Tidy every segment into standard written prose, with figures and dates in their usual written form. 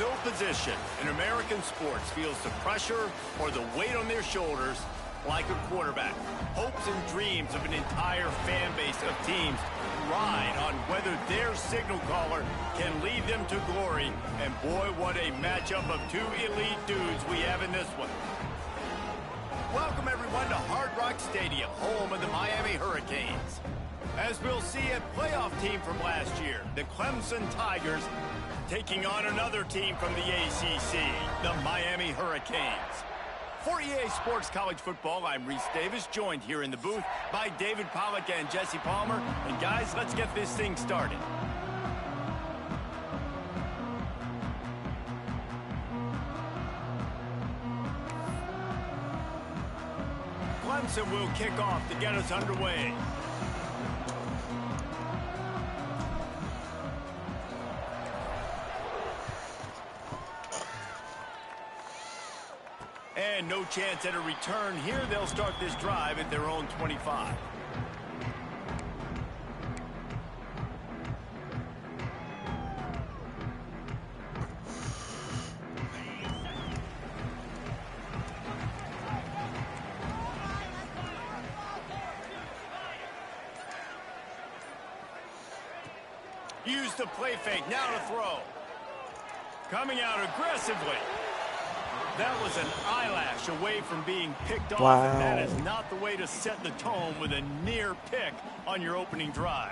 field position in American sports feels the pressure or the weight on their shoulders like a quarterback. Hopes and dreams of an entire fan base of teams ride on whether their signal caller can lead them to glory. And boy, what a matchup of two elite dudes we have in this one. Welcome everyone to Hard Rock Stadium, home of the Miami Hurricanes. As we'll see, a playoff team from last year, the Clemson Tigers, taking on another team from the ACC, the Miami Hurricanes. For EA Sports College Football, I'm Reese Davis, joined here in the booth by David Pollack and Jesse Palmer. And guys, let's get this thing started. Clemson will kick off to get us underway. And no chance at a return here. They'll start this drive at their own 25. Use the play fake, now to throw. Coming out aggressively. That was an eyelash away from being picked off, and that is not the way to set the tone with a near pick on your opening drive.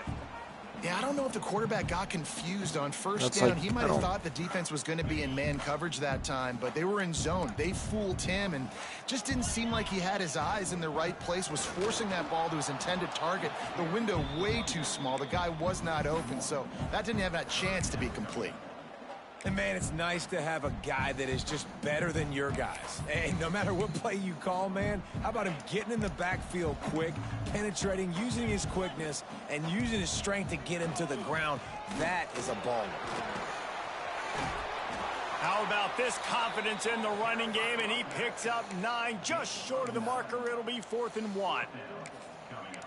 Yeah, I don't know if the quarterback got confused on first down. He might have thought the defense was going to be in man coverage that time, but they were in zone. They fooled him and just didn't seem like he had his eyes in the right place, was forcing that ball to his intended target. The window way too small. The guy was not open, so that didn't have that chance to be complete. And, man, it's nice to have a guy that is just better than your guys. Hey, no matter what play you call, man, how about him getting in the backfield quick, penetrating, using his quickness, and using his strength to get him to the ground? That is a baller. How about this confidence in the running game, and he picks up 9, just short of the marker. It'll be 4th and 1.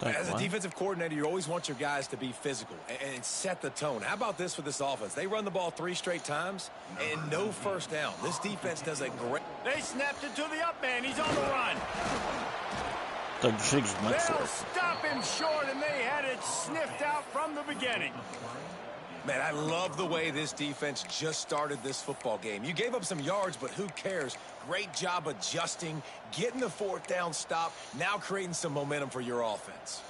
As a defensive coordinator, you always want your guys to be physical and set the tone. How about this for this offense? They run the ball 3 straight times and no first down. This defense does a great... They snapped it to the up man. He's on the run. They'll stop him short, and they had it sniffed out from the beginning. Man, I love the way this defense just started this football game. You gave up some yards, but who cares? Great job adjusting, getting the 4th down stop, now creating some momentum for your offense.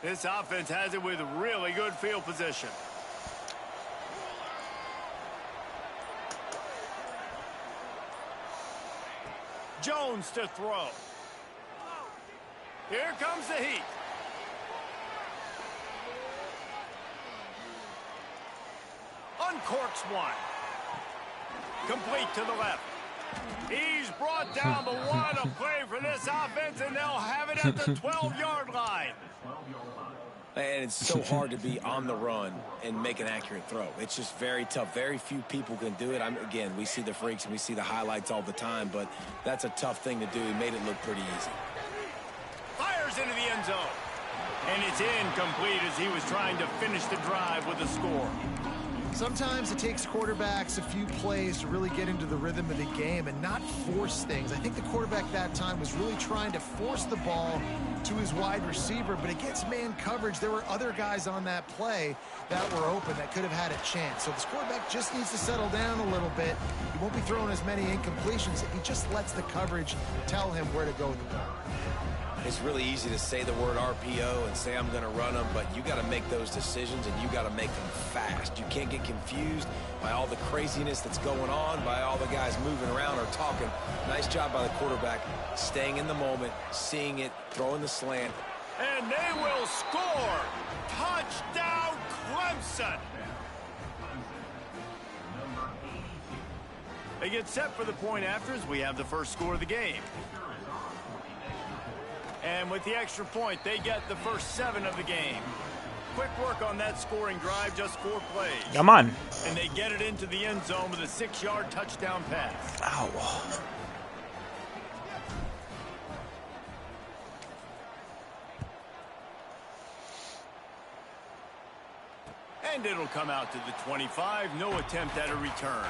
This offense has it with really good field position. Jones to throw. Here comes the heat. Uncorks one. Complete to the left. He's brought down, but what a play for this offense, and they'll have it at the 12-yard line. And it's so hard to be on the run and make an accurate throw. It's just very tough. Very few people can do it. Again, we see the freaks and we see the highlights all the time, but that's a tough thing to do. He made it look pretty easy. Fires into the end zone. And it's incomplete as he was trying to finish the drive with a score. Sometimes it takes quarterbacks a few plays to really get into the rhythm of the game and not force things. I think the quarterback that time was really trying to force the ball to his wide receiver, but against man coverage, there were other guys on that play that were open that could have had a chance. So this quarterback just needs to settle down a little bit. He won't be throwing as many incompletions if he just lets the coverage tell him where to go with the ball. It's really easy to say the word RPO and say I'm going to run them, but you got to make those decisions and you got to make them fast. You can't get confused by all the craziness that's going on, by all the guys moving around or talking. Nice job by the quarterback, staying in the moment, seeing it, throwing the slant. And they will score. Touchdown, Clemson. They get set for the point after as we have the first score of the game. And with the extra point, they get the first 7 of the game. Quick work on that scoring drive, just 4 plays. Come on. And they get it into the end zone with a 6-yard touchdown pass. Ow. And it'll come out to the 25. No attempt at a return.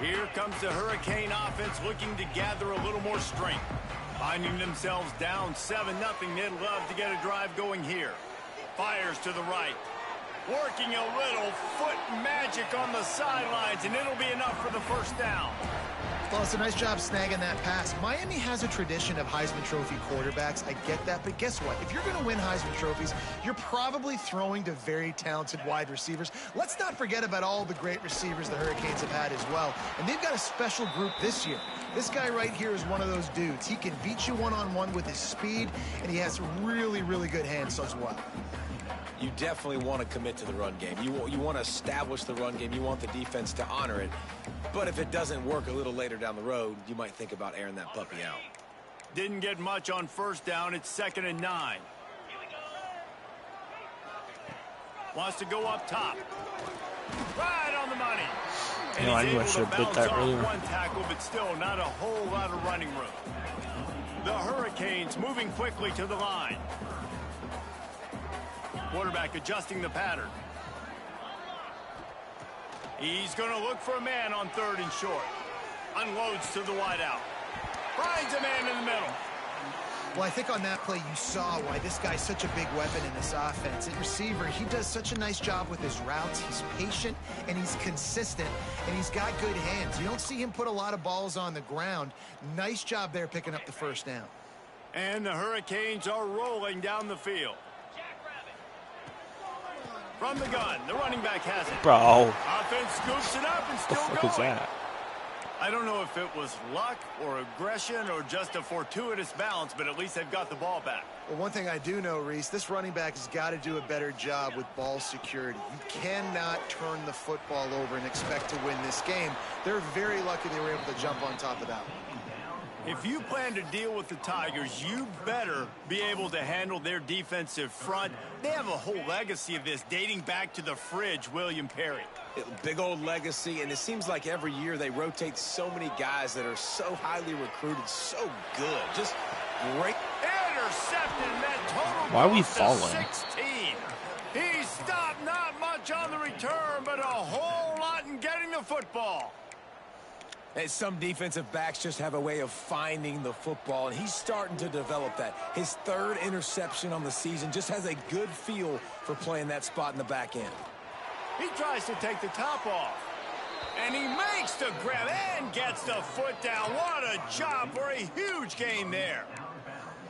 Here comes the Hurricane offense looking to gather a little more strength. Finding themselves down 7-0, they'd love to get a drive going here. Fires to the right. Working a little foot magic on the sidelines, and it'll be enough for the first down. Well, it's a nice job snagging that pass. Miami has a tradition of Heisman Trophy quarterbacks. I get that, but guess what? If you're going to win Heisman Trophies, you're probably throwing to very talented wide receivers. Let's not forget about all the great receivers the Hurricanes have had as well. And they've got a special group this year. This guy right here is one of those dudes. He can beat you one-on-one with his speed, and he has really, really good hands as well. You definitely want to commit to the run game. You want to establish the run game. You want the defense to honor it. But if it doesn't work a little later down the road, you might think about airing that puppy out. Didn't get much on first down. It's 2nd and 9. Wants to go up top. Right on the money. And I knew I should have bit that earlier. One tackle, but still not a whole lot of running room. The Hurricanes moving quickly to the line. Quarterback adjusting the pattern. He's going to look for a man on 3rd and short. Unloads to the wideout. Finds a man in the middle. Well, I think on that play you saw why this guy's such a big weapon in this offense. At receiver, he does such a nice job with his routes. He's patient, and he's consistent, and he's got good hands. You don't see him put a lot of balls on the ground. Nice job there picking up the first down. And the Hurricanes are rolling down the field. From the gun, the running back has it. Bro. Offense scoops it up and still going. What the fuck is that? I don't know if it was luck or aggression or just a fortuitous bounce, but at least they've got the ball back. Well, one thing I do know, Reese, this running back has got to do a better job with ball security. You cannot turn the football over and expect to win this game. They're very lucky they were able to jump on top of that one. If you plan to deal with the Tigers, you better be able to handle their defensive front. They have a whole legacy of this dating back to the fridge, William Perry. Big old legacy, and it seems like every year they rotate so many guys that are so highly recruited, so good. Just great. Intercepted, and that total. Why are we goes to falling? 16. He stopped not much on the return, but a whole lot in getting the football. And some defensive backs just have a way of finding the football, and he's starting to develop that. His 3rd interception on the season, just has a good feel for playing that spot in the back end. He tries to take the top off. And he makes the grab and gets the foot down. What a job for a huge gain there.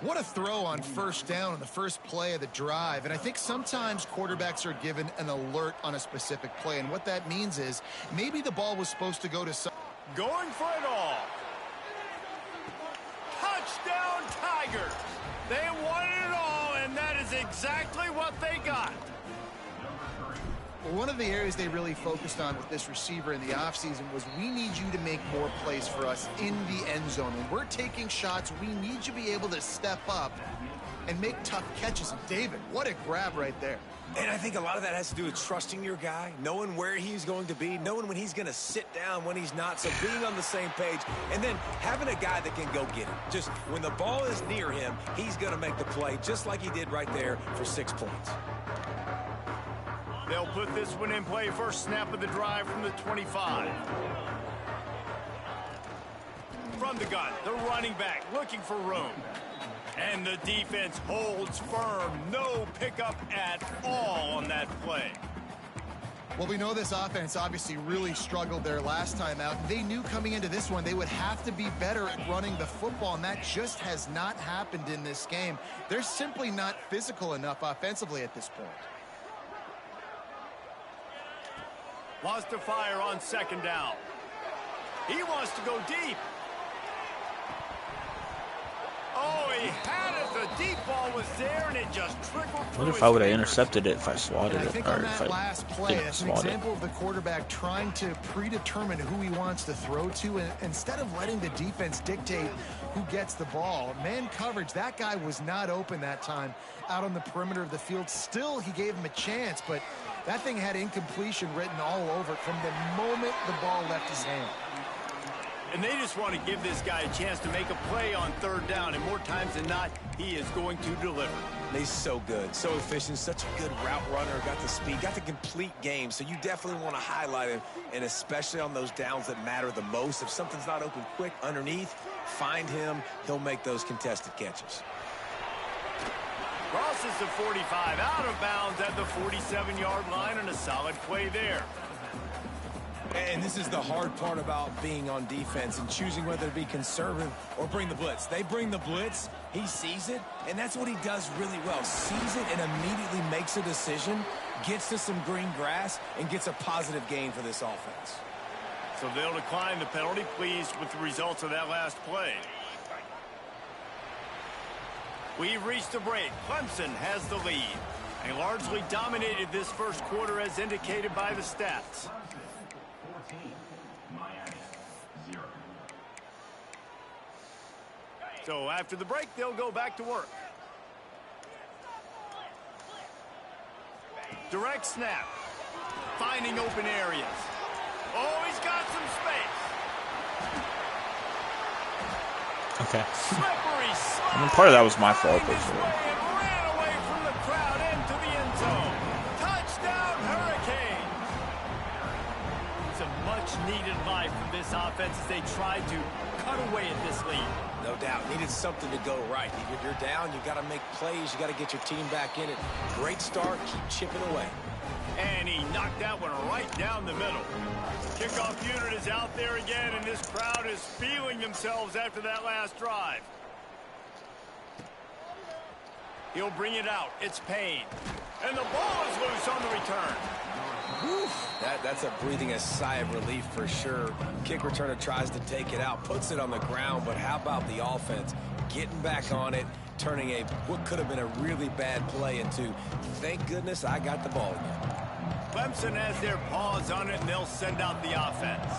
What a throw on first down on the first play of the drive. And I think sometimes quarterbacks are given an alert on a specific play. And what that means is maybe the ball was supposed to go to some. Going for it all. Touchdown Tigers. They wanted it all, and that is exactly what they got. Well, one of the areas they really focused on with this receiver in the offseason was we need you to make more plays for us in the end zone. When we're taking shots, we need you to be able to step up and make tough catches. And David, what a grab right there. And I think a lot of that has to do with trusting your guy, knowing where he's going to be, knowing when he's going to sit down, when he's not, so being on the same page, and then having a guy that can go get it. Just when the ball is near him, he's going to make the play, just like he did right there for 6 points. They'll put this one in play first snap of the drive from the 25. From the gun, the running back looking for room. And the defense holds firm. No pickup at all on that play. Well, we know this offense obviously really struggled there last time out. They knew coming into this one they would have to be better at running the football, and that just has not happened in this game. They're simply not physical enough offensively at this point. Wants to fire on 2nd down. He wants to go deep. Oh, he had it. The deep ball was there, and it just trickled through. What if I would have intercepted it if I swatted And I it? think Or on if that I last play, didn't that's an swat it? example of the quarterback trying to predetermine who he wants to throw to, and instead of letting the defense dictate who gets the ball. Man coverage, that guy was not open that time out on the perimeter of the field. Still, he gave him a chance, but that thing had incompletion written all over it from the moment the ball left his hand. And they just want to give this guy a chance to make a play on third down, and more times than not, he is going to deliver. He's so good, so efficient, such a good route runner, got the speed, got the complete game, so you definitely want to highlight him, and especially on those downs that matter the most. If something's not open quick underneath, find him, he'll make those contested catches. Crosses the 45, out of bounds at the 47-yard line, and a solid play there. And this is the hard part about being on defense and choosing whether to be conservative or bring the blitz. They bring the blitz, he sees it, and that's what he does really well. Sees it and immediately makes a decision, gets to some green grass, and gets a positive gain for this offense. So they'll decline the penalty, pleased with the results of that last play. We've reached a break. Clemson has the lead. They largely dominated this first quarter as indicated by the stats. So after the break, they'll go back to work. Direct snap. Finding open areas. Oh, he's got some space. Okay. Slippery slide. I mean, part of that was my fault, but Ran away from the crowd into the end zone. Touchdown, Hurricanes. It's a much-needed life from this offense as they tried to cut away at this lead. No doubt. Needed something to go right. If you're down, you got to make plays. You got to get your team back in it. Great start. Keep chipping away. And he knocked that one right down the middle. Kickoff unit is out there again, and this crowd is feeling themselves after that last drive. He'll bring it out. It's Payne. And the ball is loose on the return. Whew. That's a breathing a sigh of relief for sure. Kick returner tries to take it out, puts it on the ground, but how about the offense? Getting back on it, turning what could have been a really bad play into, thank goodness I got the ball again. Clemson has their paws on it, and they'll send out the offense.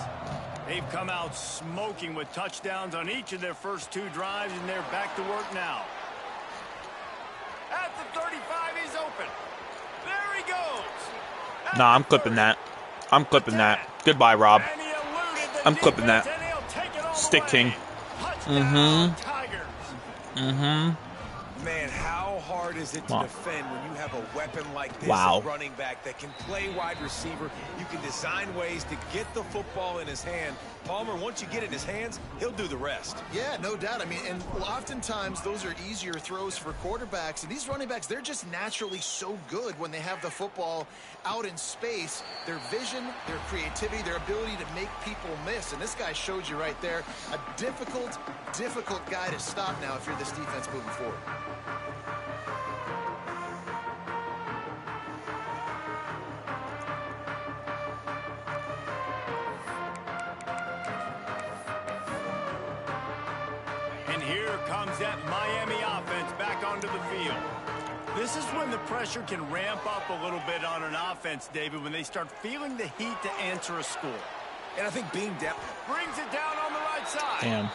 They've come out smoking with touchdowns on each of their first two drives, and they're back to work now. At the 35, he's open. There he goes. nah, I'm clipping that. I'm clipping that. Goodbye, Rob. I'm clipping that. Stick King. Man, how hard is it to defend when you have a weapon like this, Wow. a running back that can play wide receiver? You can design ways to get the football in his hand. Palmer, once you get it in his hands, he'll do the rest. Yeah, no doubt. I mean, and oftentimes those are easier throws for quarterbacks. And these running backs, they're just naturally so good when they have the football out in space. Their vision, their creativity, their ability to make people miss. And this guy showed you right there, a difficult guy to stop now if you're this defense moving forward. Comes that Miami offense back onto the field. This is when the pressure can ramp up a little bit on an offense, David, when they start feeling the heat to answer a score. And I think being down brings it down on the right side. Damn.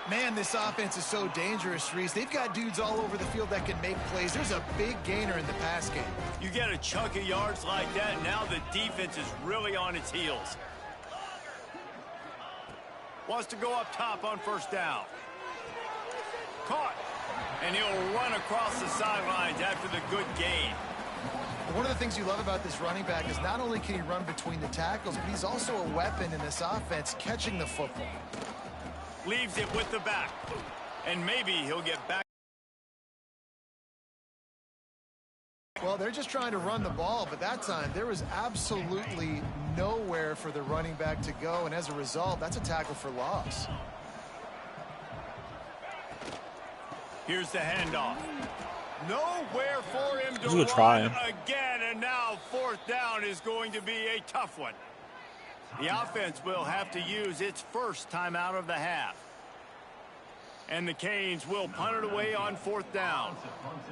Man, this offense is so dangerous, Reese. They've got dudes all over the field that can make plays. There's a big gainer in the pass game. You get a chunk of yards like that, and now the defense is really on its heels. Wants to go up top on first down. Caught, and he'll run across the sidelines after the good gain. One of the things you love about this running back is not only can he run between the tackles, but he's also a weapon in this offense catching the football. Leaves it with the back, and maybe he'll get back. Well, they're just trying to run the ball, but that time there was absolutely nowhere for the running back to go, and as a result, that's a tackle for loss. Here's the handoff. Nowhere for him to He's try. run again, and now fourth down is going to be a tough one. The offense will have to use its first time out of the half. And the Canes will punt it away on fourth down.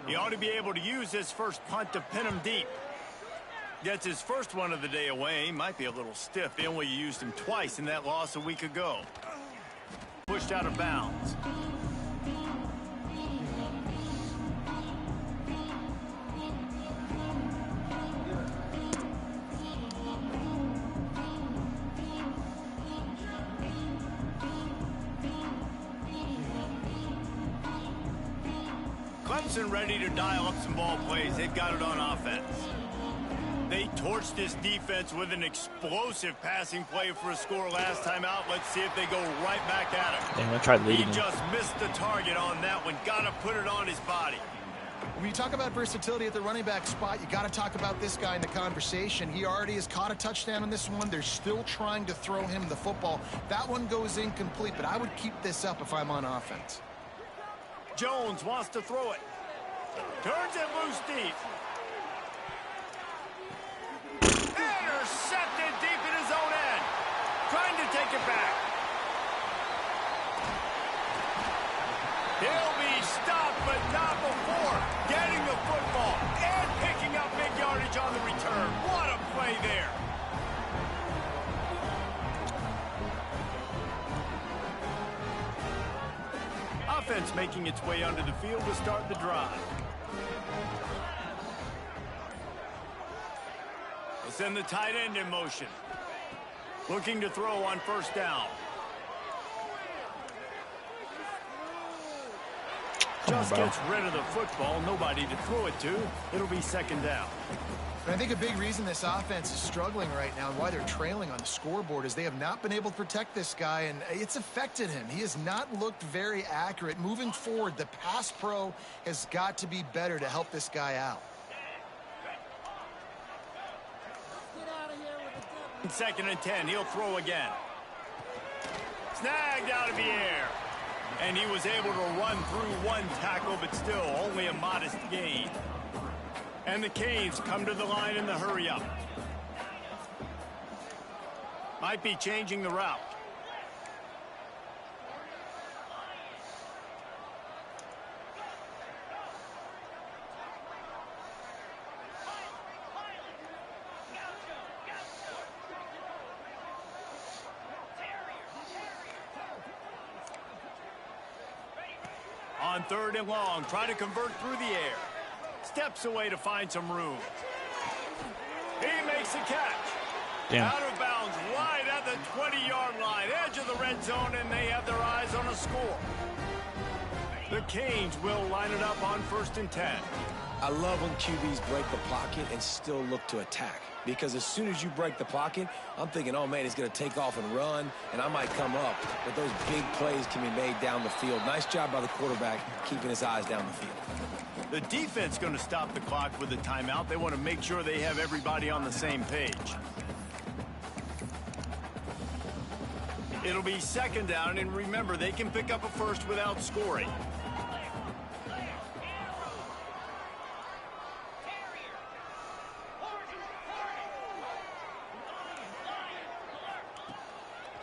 He ought to be able to use this first punt to pin him deep. Gets his first one of the day away. Might be a little stiff. They only used him twice in that loss a week ago. Pushed out of bounds. loose and ready to dial up some ball plays. They've got it on offense. They torched this defense with an explosive passing play for a score last time out. Let's see if they go right back at him. They're going to try leading him. He just missed the target on that one. Got to put it on his body. When you talk about versatility at the running back spot, you got to talk about this guy in the conversation. He already has caught a touchdown on this one. They're still trying to throw him the football. That one goes incomplete, but I would keep this up if I'm on offense. Jones wants to throw it. Turns it loose deep. Intercepted deep in his own end. Trying to take it back. He'll be stopped, but not before getting the football and picking up big yardage on the return. What a play there. Offense making its way onto the field to start the drive. We'll send the tight end in motion. Looking to throw on first down. Just gets rid of the football. Nobody to throw it to. It'll be second down. And I think a big reason this offense is struggling right now and why they're trailing on the scoreboard is they have not been able to protect this guy, and it's affected him. He has not looked very accurate. Moving forward, the pass pro has got to be better to help this guy out. Second and 10. He'll throw again. Snagged out of the air. And he was able to run through one tackle, but still only a modest gain. And the Canes come to the line in the hurry up. Might be changing the route. On third and long, trying to convert through the air. Steps away to find some room. He makes a catch. Damn. Out of bounds, right at the 20-yard line, edge of the red zone, and they have their eyes on a score. The Canes will line it up on first and 10. I love when QBs break the pocket and still look to attack. Because as soon as you break the pocket, I'm thinking, oh, man, he's going to take off and run, and I might come up. But those big plays can be made down the field. Nice job by the quarterback keeping his eyes down the field. The defense going to stop the clock with a timeout. They want to make sure they have everybody on the same page. It'll be second down, and remember, they can pick up a first without scoring.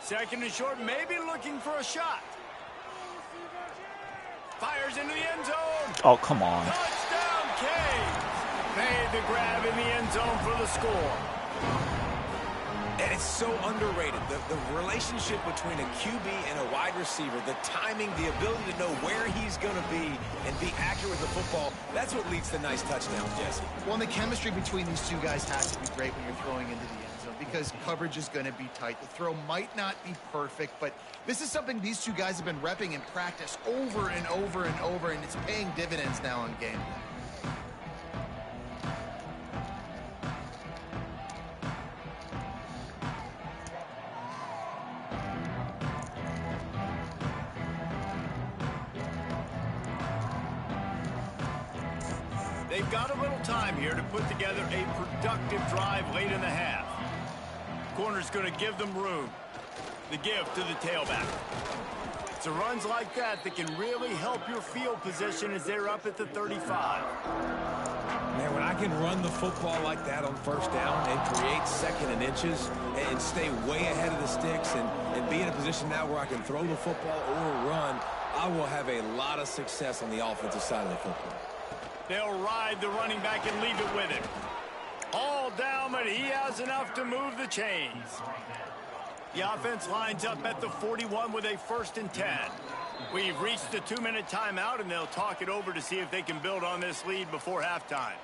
Second and short, maybe looking for a shot. Fires into the end zone. Oh, come on. Touchdown, Canes. Made the grab in the end zone for the score. And it's so underrated. The relationship between a QB and a wide receiver, the timing, the ability to know where he's going to be and be accurate with the football, that's what leads to nice touchdowns, Jesse. Well, and the chemistry between these two guys has to be great when you're throwing into the end zone because coverage is going to be tight. The throw might not be perfect, but this is something these two guys have been repping in practice over and over and over, and it's paying dividends now on game. They've got a little time here to put together a productive drive late in the half. Corner's going to give them room. The give to the tailback. It's runs like that that can really help your field position as they're up at the 35. Man, when I can run the football like that on first down and create second and inches and stay way ahead of the sticks and be in a position now where I can throw the football or run, I will have a lot of success on the offensive side of the football. They'll ride the running back and leave it with him. All down, but he has enough to move the chains. The offense lines up at the 41 with a first and 10. We've reached the 2-minute timeout, and they'll talk it over to see if they can build on this lead before halftime.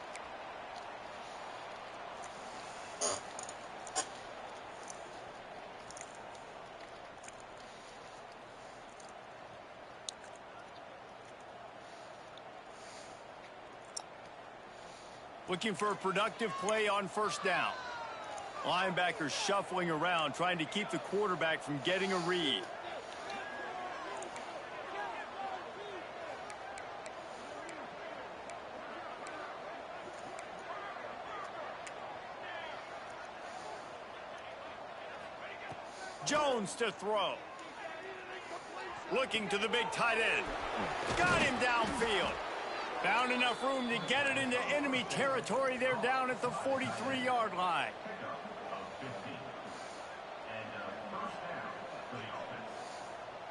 Looking for a productive play on first down. Linebackers shuffling around, trying to keep the quarterback from getting a read. Jones to throw. Looking to the big tight end. Got him downfield. Found enough room to get it into enemy territory. They're down at the 43-yard line.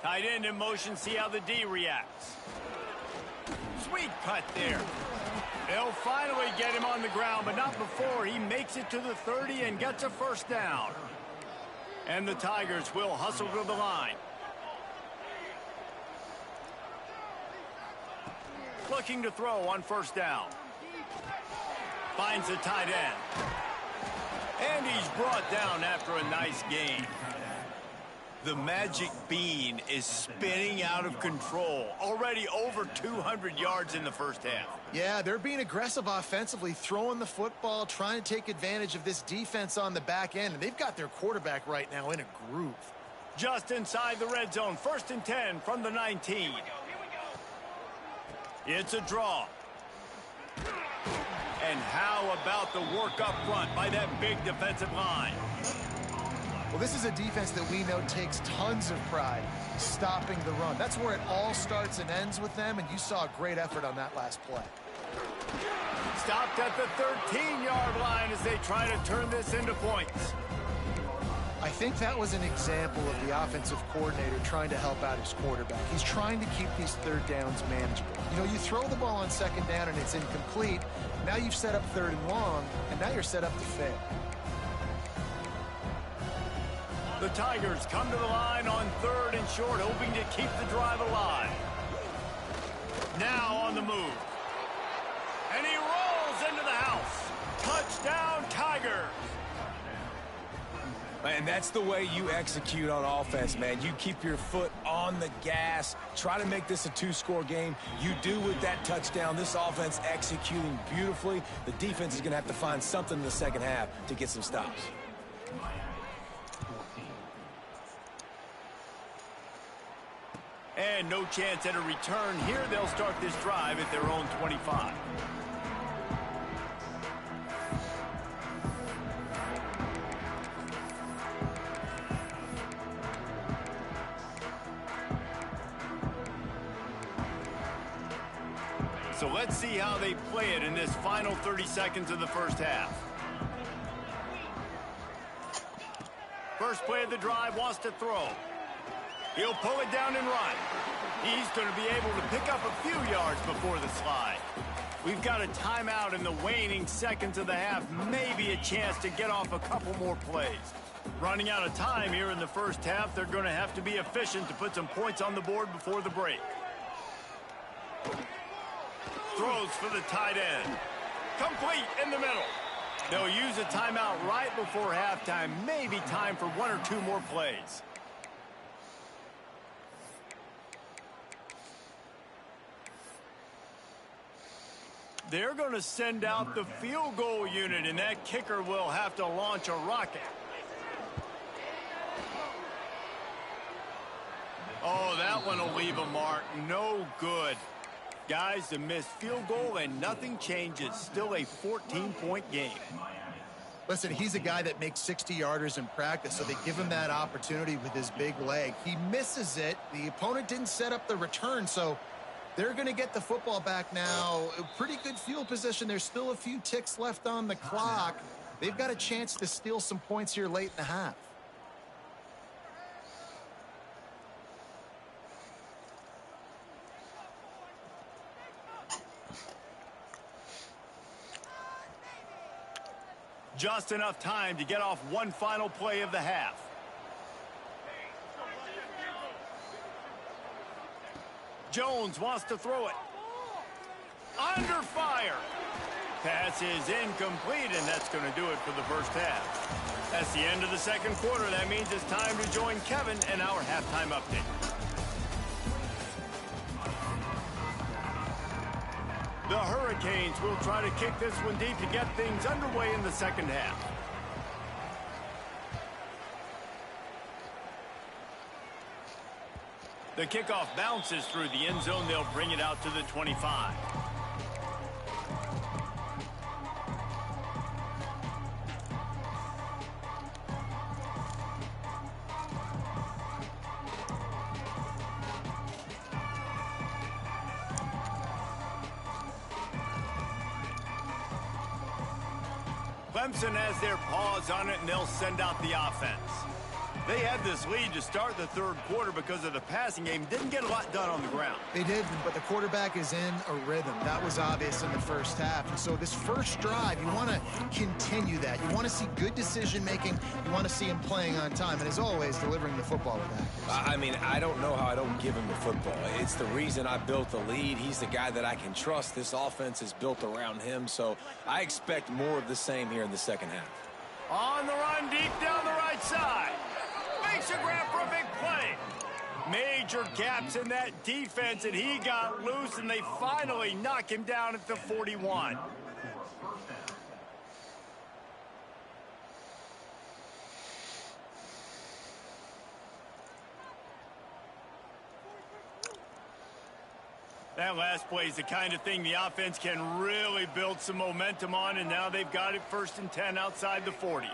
Tight end in motion, see how the D reacts. Sweet cut there. They'll finally get him on the ground, but not before he makes it to the 30 and gets a first down. And the Tigers will hustle to the line. Looking to throw on first down. Finds the tight end. And he's brought down after a nice gain. The magic bean is spinning out of control. Already over 200 yards in the first half. Yeah, they're being aggressive offensively, throwing the football, trying to take advantage of this defense on the back end. And they've got their quarterback right now in a groove. Just inside the red zone. 1st and 10 from the 19. It's a draw. And how about the work up front by that big defensive line? Well, this is a defense that we know takes tons of pride stopping the run. That's where it all starts and ends with them, and you saw a great effort on that last play. Stopped at the 13-yard line as they try to turn this into points. I think that was an example of the offensive coordinator trying to help out his quarterback. He's trying to keep these third downs manageable. You know, you throw the ball on second down and it's incomplete. Now you've set up 3rd and long, and now you're set up to fail. The Tigers come to the line on 3rd and short, hoping to keep the drive alive. Now on the move. And he rolls into the house. Touchdown, Tigers. And that's the way you execute on offense, man. You keep your foot on the gas. Try to make this a 2-score game. You do with that touchdown. This offense executing beautifully. The defense is going to have to find something in the second half to get some stops. And no chance at a return here. They'll start this drive at their own 25. So let's see how they play it in this final 30 seconds of the first half. First play of the drive, wants to throw. He'll pull it down and run. He's going to be able to pick up a few yards before the slide. We've got a timeout in the waning seconds of the half. Maybe a chance to get off a couple more plays. Running out of time here in the first half. They're going to have to be efficient to put some points on the board before the break. Throws for the tight end. Complete in the middle. They'll use a timeout right before halftime. Maybe time for 1 or 2 more plays. They're going to send out the field goal unit, and that kicker will have to launch a rocket. Oh, that one will leave a mark. No good. Guys, the missed field goal, and nothing changes. Still a 14-point game. Listen, he's a guy that makes 60-yarders in practice, so they give him that opportunity with his big leg. He misses it. The opponent didn't set up the return, so they're going to get the football back now. A pretty good field position. There's still a few ticks left on the clock. They've got a chance to steal some points here late in the half. Just enough time to get off one final play of the half. Jones wants to throw it. Under fire. Pass is incomplete, and that's going to do it for the first half. That's the end of the second quarter. That means it's time to join Kevin and our halftime update. The Hurricanes will try to kick this one deep to get things underway in the second half. The kickoff bounces through the end zone. They'll bring it out to the 25. Clemson has their paws on it, and they'll send out the offense. They had this lead to start the third quarter because of the passing game. Didn't get a lot done on the ground. They did, but the quarterback is in a rhythm. That was obvious in the first half. And so this first drive, you want to continue that. You want to see good decision-making. You want to see him playing on time. And as always, delivering the football with accuracy. I mean, I don't know how I don't give him the football. It's the reason I built the lead. He's the guy that I can trust. This offense is built around him. So I expect more of the same here in the second half. On the run, deep down the right side. Makes a grab for a big play. Major gaps in that defense, and he got loose, and they finally knock him down at the 41. That last play is the kind of thing the offense can really build some momentum on, and now they've got it 1st and 10 outside the 40.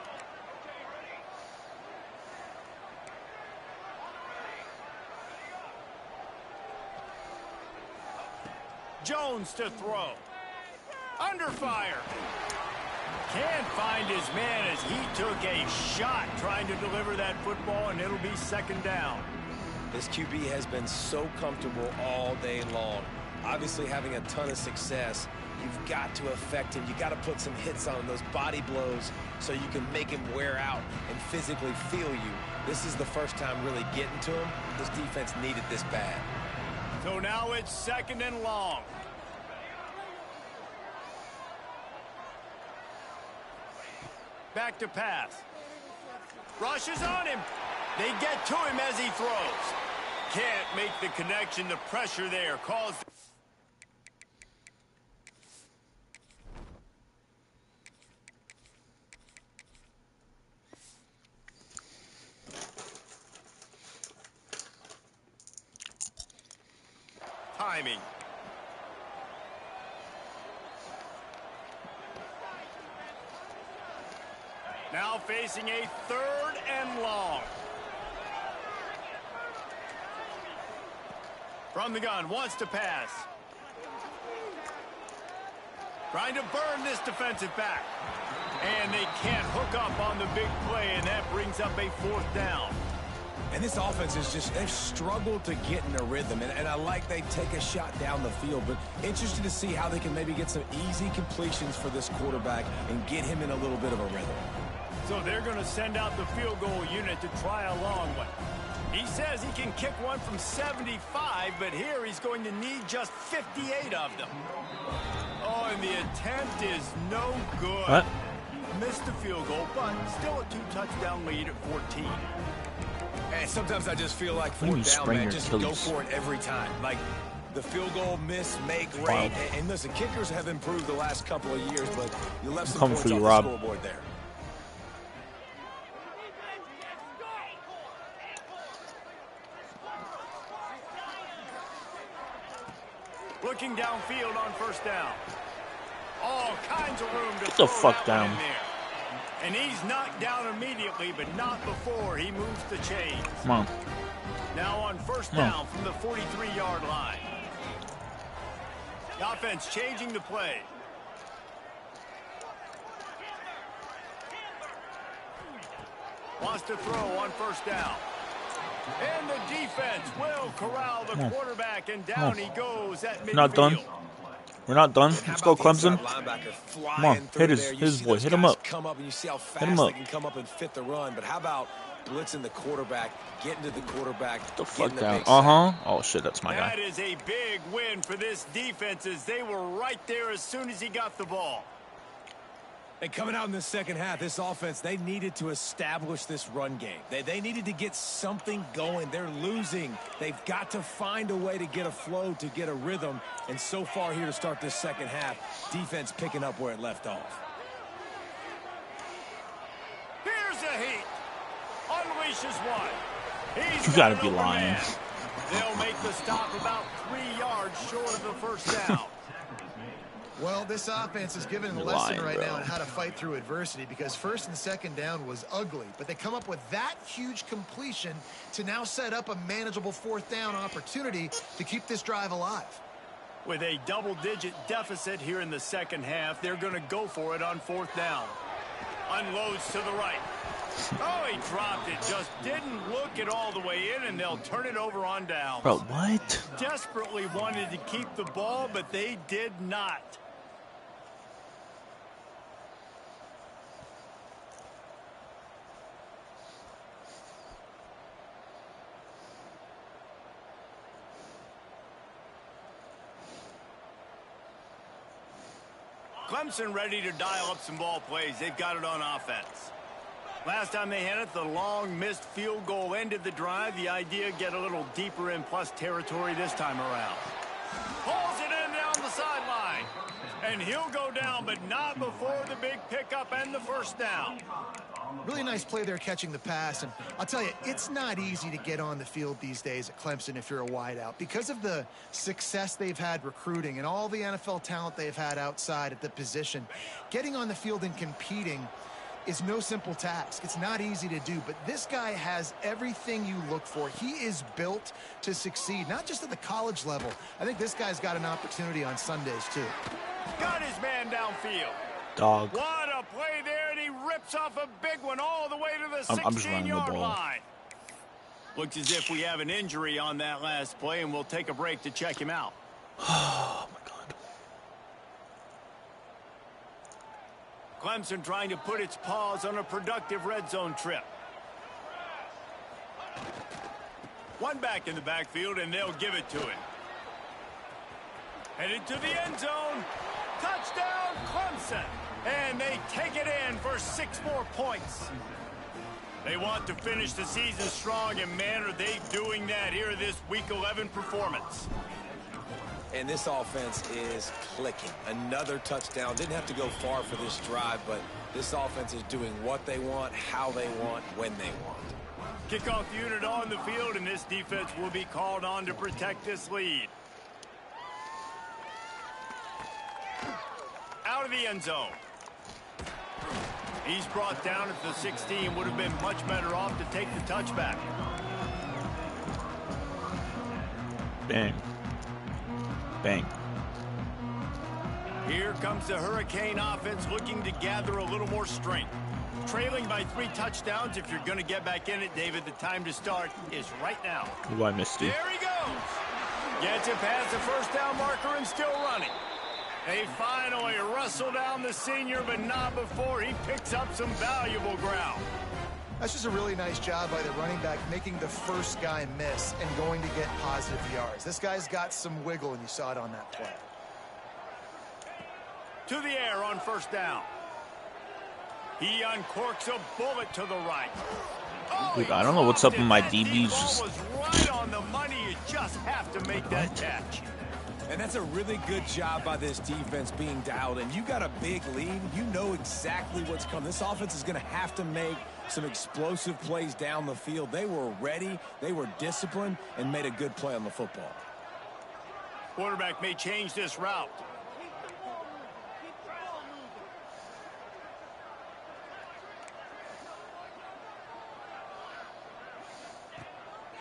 Jones to throw. Under fire. Can't find his man as he took a shot trying to deliver that football, and it'll be second down. This QB has been so comfortable all day long. Obviously having a ton of success. You've got to affect him. You've got to put some hits on him, those body blows, so you can make him wear out and physically feel you. This is the first time really getting to him. This defense needed this bad. So now it's second and long. Back to pass. Rushes on him. They get to him as he throws. Can't make the connection. The pressure there caused... timing. Now facing a 3rd and long. From the gun, wants to pass. Trying to burn this defensive back. And they can't hook up on the big play, and that brings up a 4th down. And this offense is just, they've struggled to get in a rhythm. And I like they take a shot down the field, but interested to see how they can maybe get some easy completions for this quarterback and get him in a little bit of a rhythm. So they're going to send out the field goal unit to try a long one. He says he can kick one from 75, but here he's going to need just 58 of them. Oh, and the attempt is no good. What? Missed the field goal, but still a 2-touchdown lead at 14. And sometimes I just feel like 4th down, man, just go for it every time. Like, the field goal, miss, make, rate. And listen, kickers have improved the last couple of years, but you left some points off the scoreboard there. Looking downfield on 1st down. All kinds of room to Get the fuck down. In there. And he's knocked down immediately, but not before he moves the chains. Come on. Now on 1st down from the 43-yard line. The offense changing the play. Wants to throw on 1st down. And the defense will corral the quarterback, and down he goes at midfield. Not done. We're not done. Let's go, Clemson. Come on, hit his boy. Hit him up. Come up and you see how fast hit him up. They can come up and fit the run. But how about blitzing the quarterback, getting to the quarterback, Get the fuck down. Oh shit, that's my guy. That is a big win for this defense, as they were right there as soon as he got the ball. And coming out in the second half, this offense, they needed to establish this run game. They needed to get something going. They're losing. They've got to find a way to get a flow, to get a rhythm. And so far here to start this second half, defense picking up where it left off. Here's a heat. Unleashes one. You gotta be lying. They'll make the stop about 3 yards short of the first down. Well, this offense is giving a lesson right now on how to fight through adversity, because first and second down was ugly, but they come up with that huge completion to now set up a manageable fourth down opportunity to keep this drive alive. With a double-digit deficit here in the second half, they're going to go for it on fourth down. Unloads to the right. Oh, he dropped it. Just didn't look it all the way in, and they'll turn it over on down. Bro, what? Desperately wanted to keep the ball, but they did not. Clemson ready to dial up some ball plays. They've got it on offense. Last time they had it, the long missed field goal ended the drive. The idea, get a little deeper in plus territory this time around. Pulls it in down the sideline. And he'll go down, but not before the big pickup and the first down. Really nice play there catching the pass, and I'll tell you, it's not easy to get on the field these days at Clemson if you're a wideout. Because of the success they've had recruiting and all the NFL talent they've had outside at the position, getting on the field and competing is no simple task. It's not easy to do, but this guy has everything you look for. He is built to succeed, not just at the college level. I think this guy's got an opportunity on Sundays, too. Got his man downfield. Dog. What a play there, and he rips off a big one all the way to the I'm just running the 16-yard ball. line. Looks as if we have an injury on that last play, and we'll take a break to check him out. Oh, my God. Clemson trying to put its paws on a productive red zone trip. One back in the backfield, and they'll give it to it. Headed to the end zone. Touchdown, Clemson. And they take it in for 6 more points. They want to finish the season strong, and man, are they doing that here in this Week 11 performance. And this offense is clicking. Another touchdown. Didn't have to go far for this drive, but this offense is doing what they want, how they want, when they want. Kickoff unit on the field, and this defense will be called on to protect this lead. Out of the end zone. He's brought down at the 16. Would have been much better off to take the touchback. Bang. Bang. Here comes the Hurricane offense looking to gather a little more strength. Trailing by 3 touchdowns. If you're going to get back in it, David, the time to start is right now. Ooh, I missed you. There he goes. Gets it past the first down marker and still running. They finally wrestle down the senior, but not before he picks up some valuable ground. That's just a really nice job by the running back, making the first guy miss and going to get positive yards. This guy's got some wiggle, and you saw it on that play. To the air on first down. He uncorks a bullet to the right. Oh, Dude, I don't know what's up with my DBs. Just was right on the money. You just have to make that catch. And that's a really good job by this defense being dialed in. You got a big lead. You know exactly what's coming. This offense is going to have to make some explosive plays down the field. They were ready, they were disciplined, and made a good play on the football. Quarterback may change this route.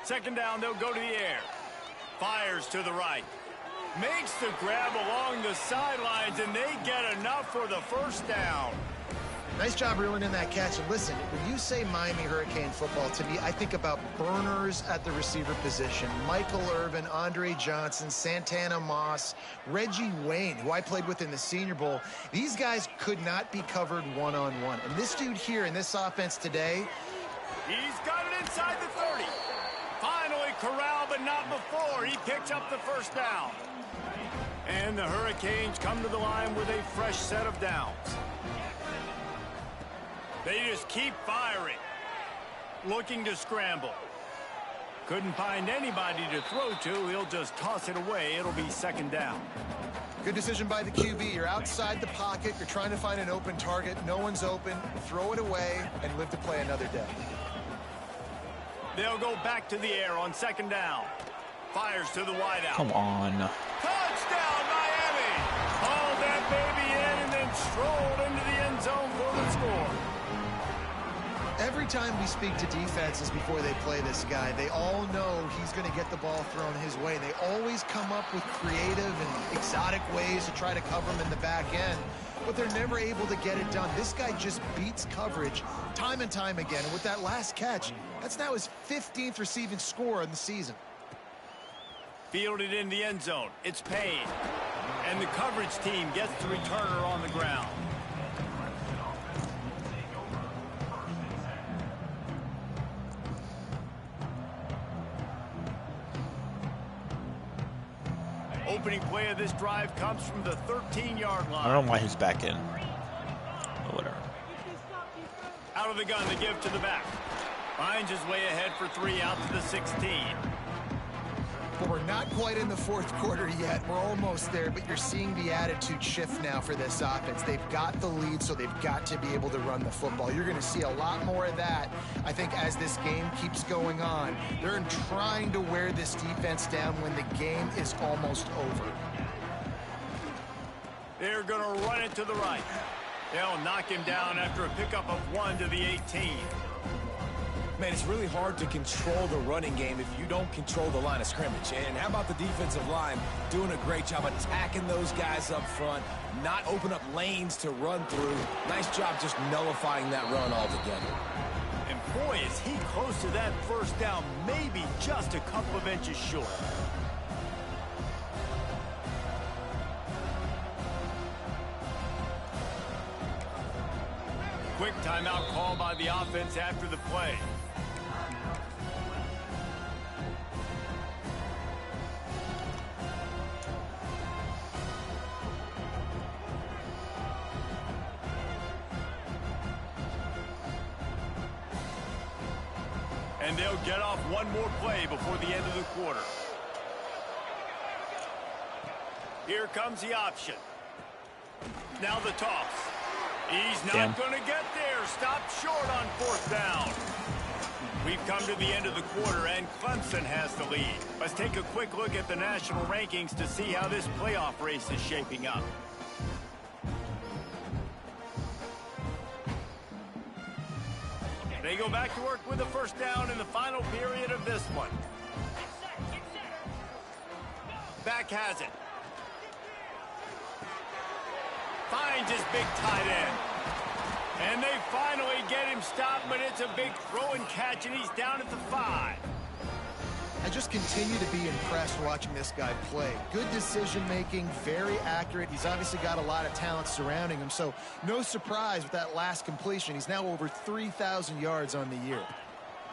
Second down, they'll go to the air. Fires to the right. Makes the grab along the sidelines, and they get enough for the first down. Nice job reeling in that catch. And listen, when you say Miami Hurricane football, to me, I think about burners at the receiver position. Michael Irvin, Andre Johnson, Santana Moss, Reggie Wayne, who I played with in the Senior Bowl. These guys could not be covered one-on-one. And this dude here in this offense today, he's got it inside the 30. Finally corralled, but not before. He picks up the first down. And the Hurricanes come to the line with a fresh set of downs. They just keep firing. Looking to scramble. Couldn't find anybody to throw to. He'll just toss it away. It'll be second down. Good decision by the QB. You're outside the pocket. You're trying to find an open target. No one's open. Throw it away and live to play another day. They'll go back to the air on second down. Fires to the wideout. Come on. Touchdown, Miami! Hauled that baby in and then strolled into the end zone for the score. Every time we speak to defenses before they play this guy, they all know he's going to get the ball thrown his way. They always come up with creative and exotic ways to try to cover him in the back end, but they're never able to get it done. This guy just beats coverage time and time again, and with that last catch, that's now his 15th receiving score in the season. Fielded in the end zone. It's Payne. And the coverage team gets the returner on the ground. Opening play of this drive comes from the 13-yard line. I don't know why he's back in. But whatever. Out of the gun to give to the back. Finds his way ahead for 3 out to the 16. Well, we're not quite in the fourth quarter yet. We're almost there, but you're seeing the attitude shift now for this offense. They've got the lead, so they've got to be able to run the football. You're going to see a lot more of that, I think, as this game keeps going on. They're trying to wear this defense down when the game is almost over. They're going to run it to the right. They'll knock him down after a pickup of 1 to the 18. Man, it's really hard to control the running game if you don't control the line of scrimmage. And how about the defensive line doing a great job attacking those guys up front, not open up lanes to run through. Nice job just nullifying that run altogether. And boy, is he close to that first down, maybe just a couple of inches short. Quick timeout call by the offense after the play. And they'll get off one more play before the end of the quarter. Here comes the option. Now the toss. He's not going to get there. Stopped short on fourth down. We've come to the end of the quarter, and Clemson has the lead. Let's take a quick look at the national rankings to see how this playoff race is shaping up. They go back to work with the first down in the final period of this one. Back has it. Finds his big tight end. And they finally get him stopped, but it's a big throw and catch, and he's down at the 5. I just continue to be impressed watching this guy play. Good decision-making, very accurate. He's obviously got a lot of talent surrounding him, so no surprise with that last completion. He's now over 3,000 yards on the year.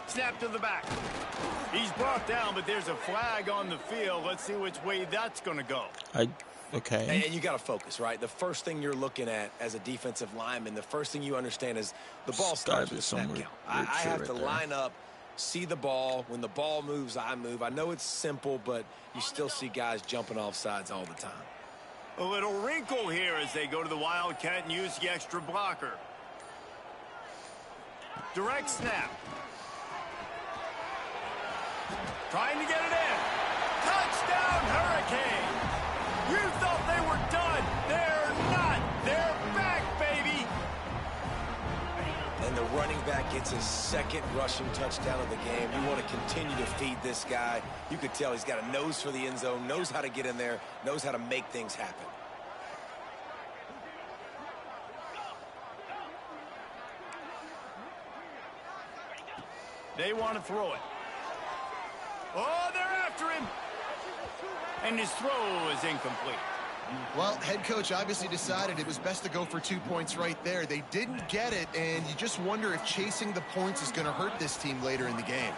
Snap to the back. He's brought down, but there's a flag on the field. Let's see which way that's going to go. Okay. And you got to focus, right? The first thing you're looking at as a defensive lineman, the first thing you understand is the ball starts with a snap count. I have to line up, see the ball. When the ball moves, I move. I know it's simple, but you still see guys jumping off sides all the time. A little wrinkle here as they go to the Wildcat and use the extra blocker. Direct snap. Trying to get it in. Touchdown, Hurricane. You thought they were done. They're not. They're back, baby. And the running back gets his second rushing touchdown of the game. You want to continue to feed this guy. You could tell he's got a nose for the end zone, knows how to get in there, knows how to make things happen. They want to throw it. Oh, they're after him. And his throw is incomplete. Well, head coach obviously decided it was best to go for 2 points right there. They didn't get it, and you just wonder if chasing the points is going to hurt this team later in the game.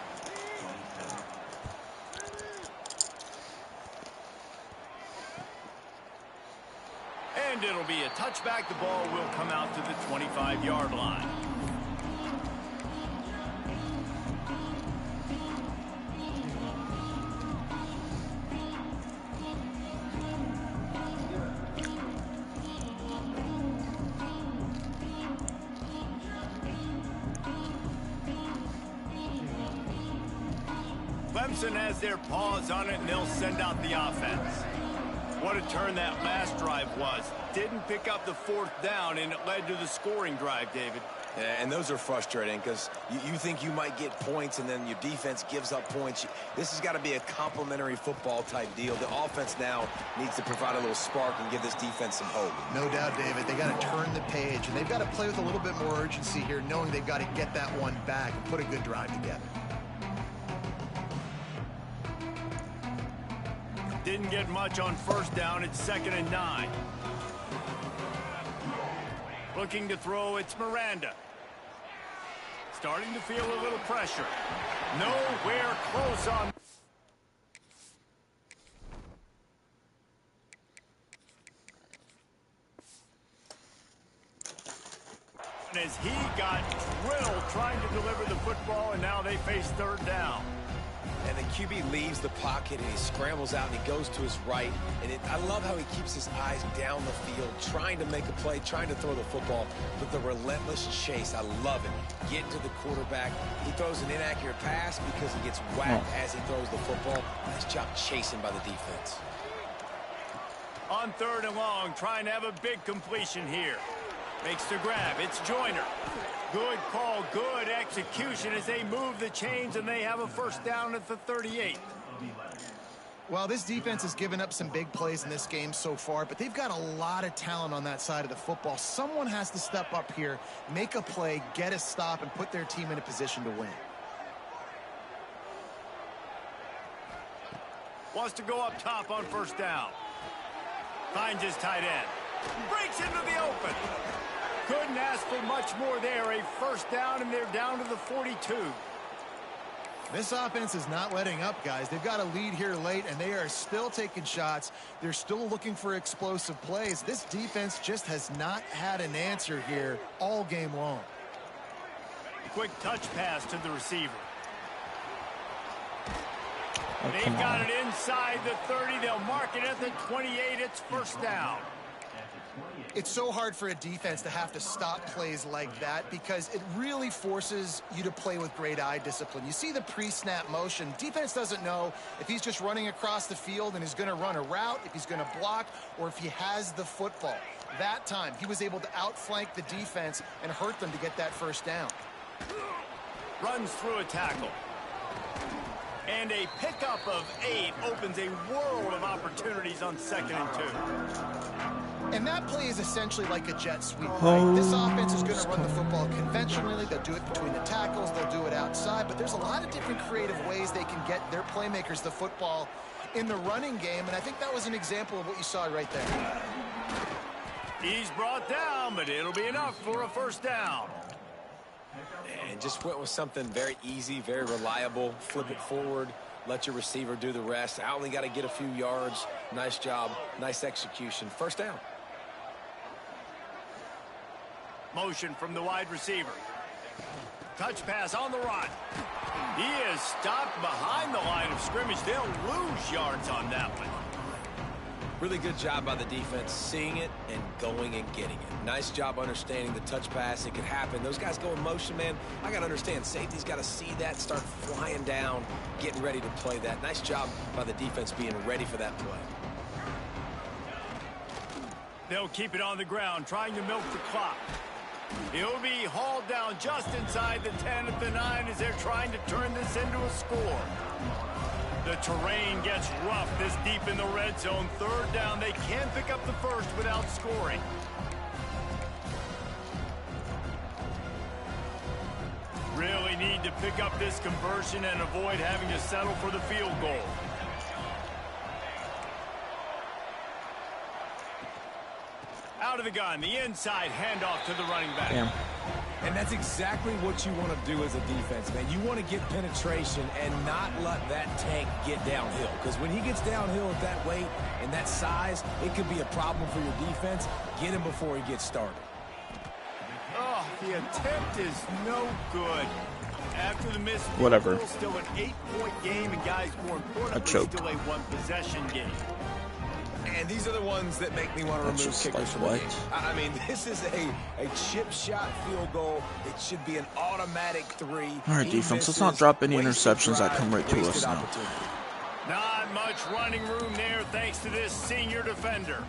And it'll be a touchback. The ball will come out to the 25-yard line. Clemson has their paws on it, and they'll send out the offense. What a turn that last drive was. Didn't pick up the 4th down, and it led to the scoring drive, David. Yeah, and those are frustrating because you think you might get points and then your defense gives up points. This has got to be a complementary football type deal. The offense now needs to provide a little spark and give this defense some hope. No doubt, David. They got to turn the page, and they've got to play with a little bit more urgency here, knowing they've got to get that one back and put a good drive together. Didn't get much on 1st down. It's 2nd and 9. Looking to throw, it's Miranda. Starting to feel a little pressure. Nowhere close on. As he got drilled trying to deliver the football, and now they face 3rd down. And the QB leaves the pocket, and he scrambles out, and he goes to his right. And I love how he keeps his eyes down the field, trying to make a play, trying to throw the football. But the relentless chase, I love it. Getting to the quarterback. He throws an inaccurate pass because he gets whacked as he throws the football. Nice job chasing by the defense. On 3rd and long, trying to have a big completion here. Makes the grab. It's Joyner. Good call, good execution as they move the chains, and they have a 1st down at the 38. Well, this defense has given up some big plays in this game so far, but they've got a lot of talent on that side of the football. Someone has to step up here, make a play, get a stop, and put their team in a position to win. Wants to go up top on 1st down. Finds his tight end. Breaks into the open. Couldn't ask for much more there. A 1st down, and they're down to the 42. This offense is not letting up, guys. They've got a lead here late, and they are still taking shots. They're still looking for explosive plays. This defense just has not had an answer here all game long. Quick touch pass to the receiver. Oh, They've got it inside the 30. They'll mark it at the 28. It's 1st down. It's so hard for a defense to have to stop plays like that because it really forces you to play with great eye discipline. You see the pre-snap motion. Defense doesn't know if he's just running across the field and he's going to run a route, if he's going to block, or if he has the football. That time, he was able to outflank the defense and hurt them to get that 1st down. Runs through a tackle. And a pickup of 8 opens a world of opportunities on 2nd and 2. And that play is essentially like a jet sweep, right? This offense is going to run the football conventionally. They'll do it between the tackles. They'll do it outside. But there's a lot of different creative ways they can get their playmakers the football in the running game. And I think that was an example of what you saw right there. He's brought down, but it'll be enough for a 1st down. And just went with something very easy, very reliable. Flip it forward. Let your receiver do the rest. I only got to get a few yards. Nice job. Nice execution. 1st down. Motion from the wide receiver. Touch pass on the run. He is stopped behind the line of scrimmage. They'll lose yards on that one. Really good job by the defense, seeing it and going and getting it. Nice job understanding the touch pass. It could happen. Those guys go in motion, man. I got to understand, safety's got to see that, start flying down, getting ready to play that. Nice job by the defense being ready for that play. They'll keep it on the ground, trying to milk the clock. He'll be hauled down just inside the 10 at the 9 as they're trying to turn this into a score. The terrain gets rough this deep in the red zone. 3rd down. They can't pick up the 1st without scoring. Really need to pick up this conversion and avoid having to settle for the field goal. Out of the gun, the inside handoff to the running back. Damn. And that's exactly what you want to do as a defense, man. You want to get penetration and not let that tank get downhill. Because when he gets downhill at that weight and that size, it could be a problem for your defense. Get him before he gets started. Oh, the attempt is no good. After the missed field Whatever. goal, still an 8-point game, and guys, more importantly, choke. still a 1-possession game. And these are the ones that make me want to remove kickers from the game. I mean, this is a chip shot field goal. It should be an automatic 3. All right, defense, let's not drop any interceptions that come right to us now. Not much running room there thanks to this senior defender.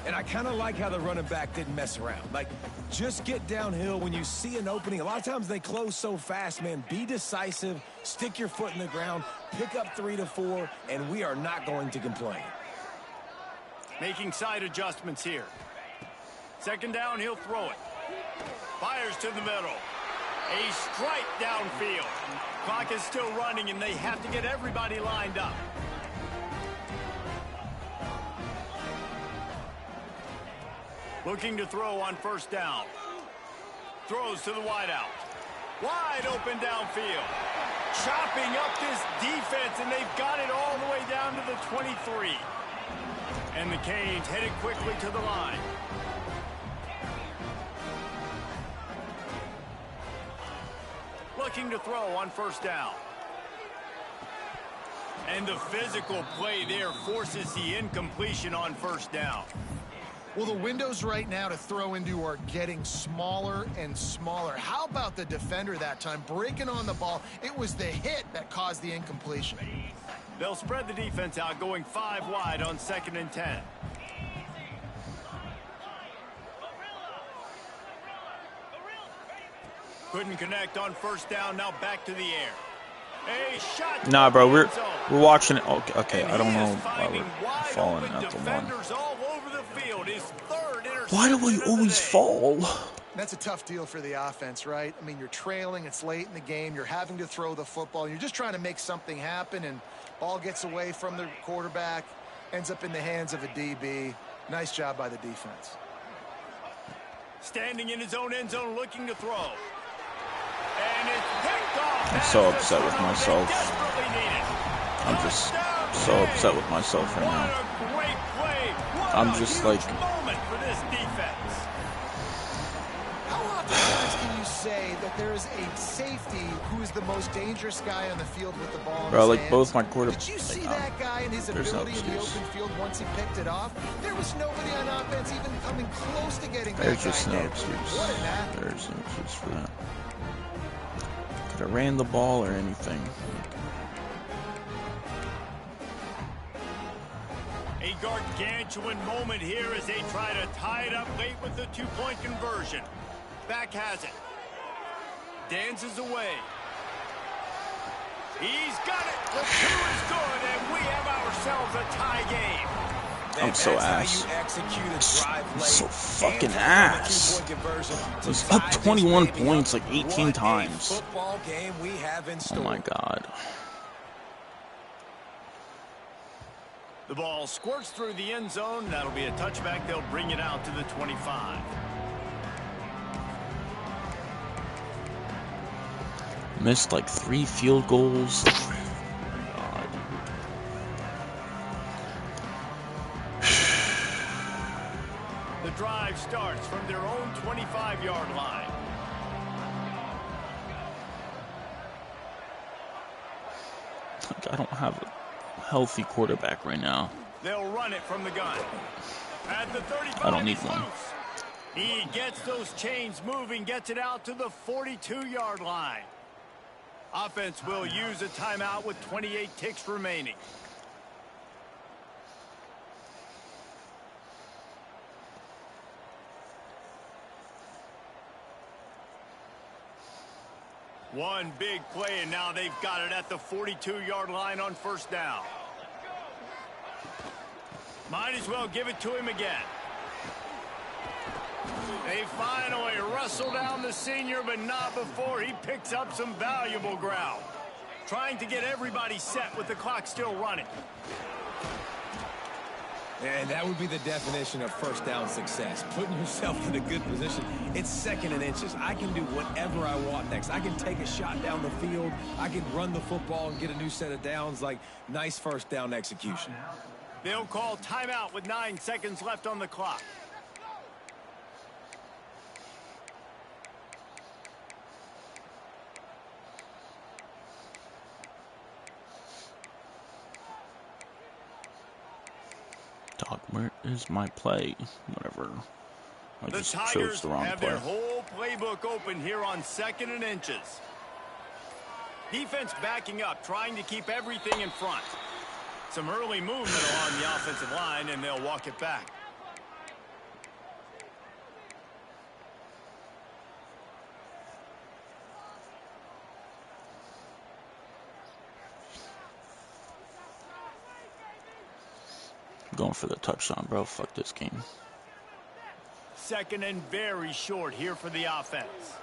And I kind of like how the running back didn't mess around. Like, just get downhill when you see an opening. A lot of times they close so fast, man. Be decisive, stick your foot in the ground, pick up 3 to 4, and we are not going to complain. Making side adjustments here. Second down, he'll throw it. Fires to the middle. A strike downfield. Clock is still running, and they have to get everybody lined up. Looking to throw on first down. Throws to the wideout. Wide open downfield. Chopping up this defense, and they've got it all the way down to the 23. And the Canes headed quickly to the line. Looking to throw on first down. And the physical play there forces the incompletion on first down. Well, the windows right now to throw into are getting smaller and smaller. How about the defender that time breaking on the ball? It was the hit that caused the incompletion. They'll spread the defense out, going 5 wide on 2nd and 10. Couldn't connect on first down. Now back to the air. A shot. Nah, bro, we're watching it. Okay, I don't know why we're falling at the one. All over the field. His third interception. Why do we always fall? That's a tough deal for the offense, right? I mean, you're trailing, it's late in the game, you're having to throw the football, you're just trying to make something happen, and ball gets away from the quarterback, ends up in the hands of a DB. Nice job by the defense. Standing in his own end zone, looking to throw. And it's picked off. I'm so upset with myself. I'm just so upset with myself right now. I'm just like... How often can you say that there is a safety who is the most dangerous guy on the field with the ball in Bro, his like hands? both my quarterbacks. Did you see that guy and his ability in the open field once he picked it off? There was nobody on offense even coming close to getting that guy. There's just no excuse. There's no excuse for that. Could have ran the ball or anything. A gargantuan moment here as they try to tie it up late with the 2-point conversion. Back has it. Dances away. He's got it. The 2 is good, and we have ourselves a tie game. I'm so ass. I'm so fucking ass. He's up 21 points like 18 times. Oh my god. The ball squirts through the end zone. That'll be a touchback. They'll bring it out to the 25. Missed like 3 field goals. Oh my god. The drive starts from their own 25-yard line. Like, I don't have a healthy quarterback right now. They'll run it from the gun. At the 35, I don't need one. He gets those chains moving, gets it out to the 42-yard line. Offense will use a timeout with 28 ticks remaining. One big play, and now they've got it at the 42-yard line on first down. Might as well give it to him again. They finally wrestle down the senior, but not before he picks up some valuable ground. Trying to get everybody set with the clock still running. And that would be the definition of first down success. Putting yourself in a good position. It's 2nd and inches. I can do whatever I want next. I can take a shot down the field. I can run the football and get a new set of downs. Like, nice first down execution. They'll call timeout with 9 seconds left on the clock. Fuck, where is my play? Whatever. I The just Tigers chose the wrong have play. their whole playbook open here on 2nd and inches. Defense backing up, trying to keep everything in front. Some early movement along the offensive line, and they'll walk it back. I'm going for the touchdown, bro. Fuck this game. 2nd and very short here for the offense.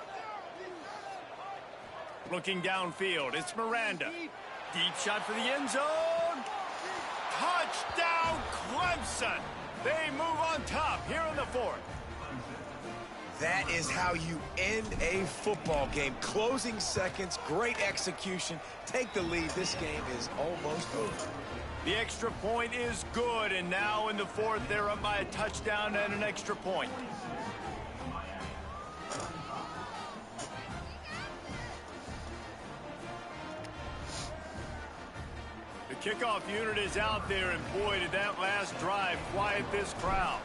Looking downfield, it's Miranda. Deep shot for the end zone. Touchdown, Clemson. They move on top here in the 4th. That is how you end a football game. Closing seconds, great execution. Take the lead. This game is almost over. The extra point is good, and now in the 4th, they're up by a touchdown and an extra point. The kickoff unit is out there, and boy, did that last drive quiet this crowd.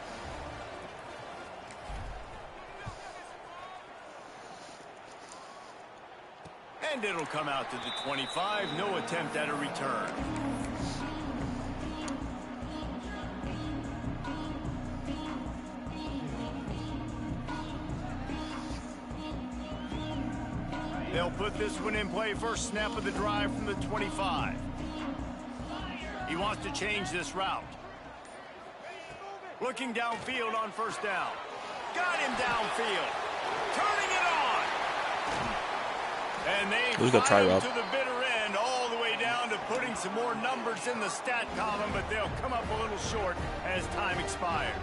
And it'll come out to the 25. No attempt at a return. They'll put this one in play. First snap of the drive from the 25. He wants to change this route. Looking downfield on first down. Got him downfield. Turning it on. And they fire him to the bitter end, all the way down to putting some more numbers in the stat column, but they'll come up a little short as time expires.